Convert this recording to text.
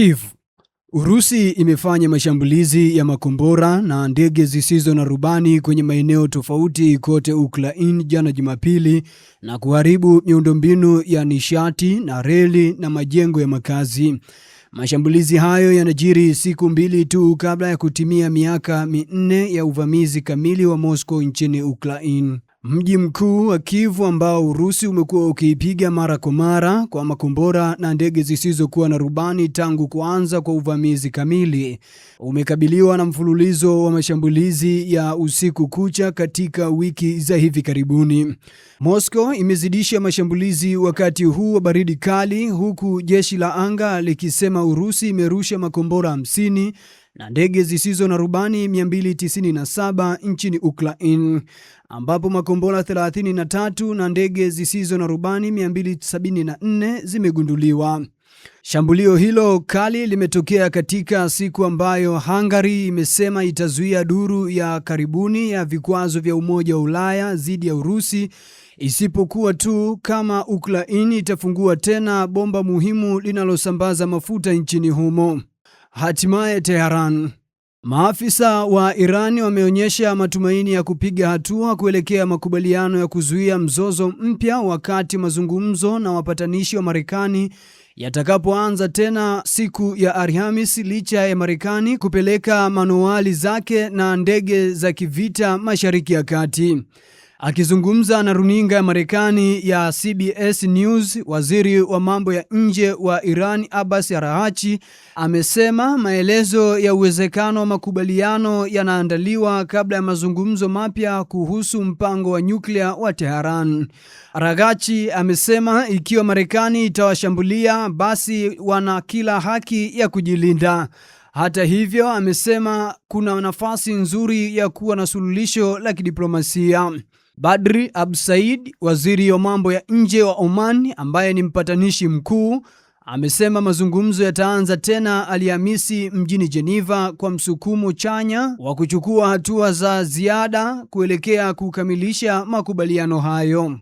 Kyiv. Urusi imefanya mashambulizi ya makombora na ndege zisizo na rubani kwenye maeneo tofauti kote Ukraine jana Jumapili na kuharibu miundombinu ya nishati na reli na majengo ya makazi. Mashambulizi hayo yanajiri siku mbili tu kabla ya kutimia miaka 4 ya uvamizi kamili wa Moscow nchini Ukraine. Mji mkuu wa Kyiv ambao Urusi umekuwa ukiipiga mara kwa mara kwa makombora na ndege zisizokuwa na rubani tangu kuanza kwa uvamizi kamili, umekabiliwa na mfululizo wa mashambulizi ya usiku kucha katika wiki za hivi karibuni. Moscow imezidisha mashambulizi wakati huu wa baridi kali, huku jeshi la anga likisema Urusi imerusha makombora 50 na ndege zisizo na rubani 297 nchini Ukraine, ambapo makombora 33 na ndege zisizo na rubani 274 zimegunduliwa. Shambulio hilo kali limetokea katika siku ambayo Hungary imesema itazuia duru ya karibuni ya vikwazo vya Umoja wa Ulaya dhidi ya Urusi, isipokuwa tu kama Ukraine itafungua tena bomba muhimu linalosambaza mafuta nchini humo. Hatimaye Tehran. Maafisa wa Iran wameonyesha matumaini ya kupiga hatua kuelekea makubaliano ya kuzuia mzozo mpya wakati mazungumzo na wapatanishi wa Marekani yatakapoanza tena siku ya Alhamisi, licha ya Marekani kupeleka manowari zake na ndege za kivita Mashariki ya Kati. Akizungumza na runinga ya Marekani ya CBS News, waziri wa mambo ya nje wa Iran Abbas Araghchi amesema maelezo ya uwezekano wa makubaliano yanaandaliwa kabla ya mazungumzo mapya kuhusu mpango wa nyuklia wa Tehran. Araghchi amesema ikiwa Marekani itawashambulia, basi wana kila haki ya kujilinda. Hata hivyo, amesema kuna nafasi nzuri ya kuwa na suluhisho la kidiplomasia. Badri Absaid, waziri wa mambo ya nje wa Oman ambaye ni mpatanishi mkuu, amesema mazungumzo yataanza tena Alhamisi mjini Geneva kwa msukumo chanya wa kuchukua hatua za ziada kuelekea kukamilisha makubaliano hayo.